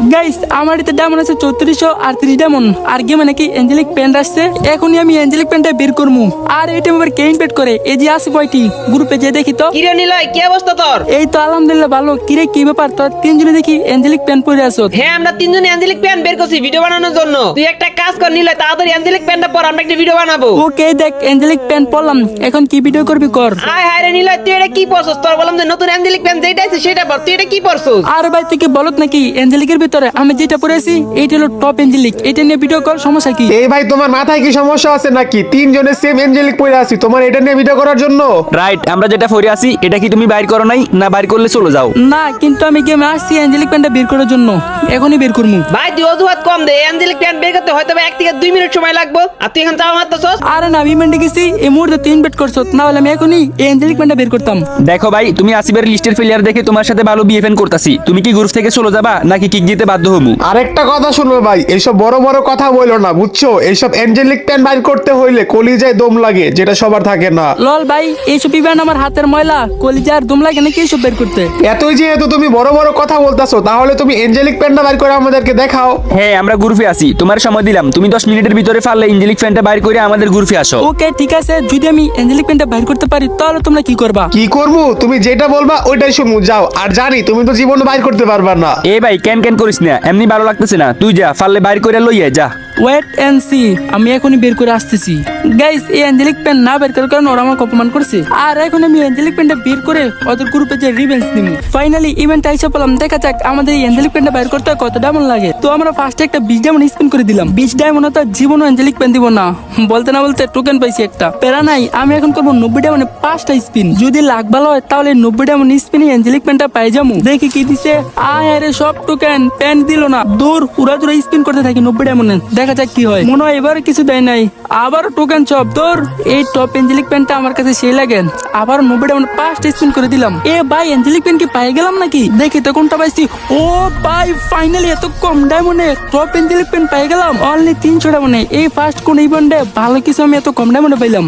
Guys আমার এতে diamond আছে 3438 ডায়মন্ড। আর গেমে নাকি অ্যাঞ্জেলিক প্যান্ট আসছে, এখনই আমি অ্যাঞ্জেলিক প্যান্টটা বের করবো। আর এটা আবার কে ইনভাইট করে? এই যে আছে বয়টি, গ্রুপে যে দেখি তো। কিরে নিলয়, কি অবস্থা তোর? এই তো আলহামদুলিল্লাহ ভালো। কিরে কি ব্যাপার, তোর তিনজনে দেখি অ্যাঞ্জেলিক প্যান্ট পরে আছো? হ্যাঁ, আমরা তিনজনে অ্যাঞ্জেলিক প্যান্ট বের করছি ভিডিও বানানোর জন্য। তুই একটা কাজ কর নিলয়, তাড়াতাড়ি অ্যাঞ্জেলিক প্যান্টটা পর, আমরা একটা ভিডিও বানাবো। ওকে দেখ অ্যাঞ্জেলিক প্যান্ট পরলাম, এখন কি ভিডিও করবি কর। আয় হায় রে নিলয়, তুই এটা কি পরছস? তোর বললাম যে নতুন অ্যাঞ্জেলিক প্যান্ট যেটা আছে সেটা পর, তুই এটা কি পরছস? আর ভাই তুই কি বলত নাকি? অ্যাঞ্জেলিকের ভিতরে আমি যেটা পরেছি এইটা হলো টপ অ্যাঞ্জেলিক, এটা নিয়ে ভিডিও কর, সমস্যা কি? এই ভাই তোমার মাথায় কি সমস্যা আছে নাকি? তিনজনের সেম অ্যাঞ্জেলিক পরে আছি, তোমার এটা নিয়ে ভিডিও করার জন্য? রাইট, আমরা যেটা ফরে আছি এটা কি তুমি বাইর করো নাই? না বাইর করলে চলে যাও। না কিন্তু আমি গেমে আসছি অ্যাঞ্জেলিক প্যান্টটা বের করার জন্য, এখনই বের করবো। ভাই তুই অজুহাত কম দে, অ্যাঞ্জেলিক প্যান্ট বের করতে হয়তো 1 থেকে 2 মিনিট সময় লাগবে, আর তুই এখন চাও মারতেছস। আরে না আমি ইভেন্টে গেছি, এই মুহূর্তে তুই ইনভাইট করছো, না হলে আমি এখনই এই অ্যাঞ্জেলিক প্যান্টটা বের করতাম। দেখো ভাই, তুমি আসিবের লিস্টের ফেলিয়ার দেখে তোমার সাথে ভালো বিহেভ করতাছি। তুমি কি গ্রুপ থেকে চলে যাবা নাকি কিক দিতে বাধ্য হবো? আরেকটা কথা শুনবে ভাই, এইসব বড় বড় কথা বলো না, বুঝছো? এইসব অ্যাঞ্জেলিক প্যান্ট বাইর করতে হইলে কলিজায় দম লাগে, যেটা সবার থাকে না। লল ভাই এইসব ইভেন্ট আমার হাতের ময়লা, কলিজার দম লাগে নাকি এইসব বের করতে? এতই যেহেতু তুমি বড় বড় কথা বলতাছো, তাহলে তুমি অ্যাঞ্জেলিক প্যান্টটা বাইর করে আমাদেরকে দেখাও। হ্যাঁ, আমরা গ্রুপে আছি, তোমার সময় দিলাম, তুমি 10 মিনিটের ভিতরে পারলে ইঞ্জেলিক ফ্যানটা বাইর করে আমাদের গ্রুপে আসো। ওকে ঠিক আছে, যদি আমি অ্যাঞ্জেলিক প্যান্টটা বের করতে পারি তাহলে তোমরা কি করবা? কি করবো? তুমি যেটা বলবা ওইটাই শুনবো, যাও। আর জানি তুমি তো জীবনে বাইর করতে পারবা না। এ ভাই ক্যান করিস না, এমনি ভালো লাগতেছে না, তুই যা, পারলে বাইর করে লইয়া যা। ওয়েট এন্ড সি, আমি এখনই বের করে আসতেছি। গাইস এই অ্যাঞ্জেলিক প্যান্ট না বের করার কারণে ওরা আমাকে অপমান করছে, আর এখন আমি অ্যাঞ্জেলিক প্যান্টটা বের করে ওদের গ্রুপে যে রিভেঞ্জ নিব। ফাইনালি ইভেন্ট আইসা পেলাম, দেখা যাক আমাদের এই অ্যাঞ্জেলিক প্যান্টটা বের করতে কত ডায়মন্ড লাগে। তো আমরা ফার্স্টে একটা 20 ডায়মন্ড স্পিন করে দিলাম। 20 ডায়মন্ড তো জীবনও অ্যাঞ্জেলিক প্যান্ট দিব না, বলতে না বলতে টোকেন পাইছি একটা। প্যারা নাই, আমি এখন করবো 90 ডায়মন্ডে 5টা স্পিন। যদি লাখ ভালো হয় তাহলে 90 ডায়মন্ড স্পিনে অ্যাঞ্জেলিক প্যান্টটা পাই যাবো। দেখি কি দিছে। আয় আরে সব টোকেন, প্যান্ট দিল না। দূর উড়া স্পিন করতে থাকি 90 ডায়মন্ডে, দেখা যাক কি হয়। মনে হয় এবার কিছু দেয় নাই, আবার টোকেন চপ। তোর এই টপ অ্যাঞ্জেলিক প্যান্টটা আমার কাছে সেই লাগে, আবার 90 ডায়মন্ড 5টা স্পিন করে দিলাম। এ ভাই অ্যাঞ্জেলিক প্যান্ট কি পাই গেলাম নাকি? দেখি তো কোনটা পাইছি। ও ভাই ফাইনালি এত কম ডায়মন্ডে টপ অ্যাঞ্জেলিক প্যান্ট পাই গেলাম, অনলি 300 ডায়মন্ডে। এই ফার্স্ট কোন ইভেন্টে ভালো কিছু আমি এত কম ডায়মন্ডে পাইলাম।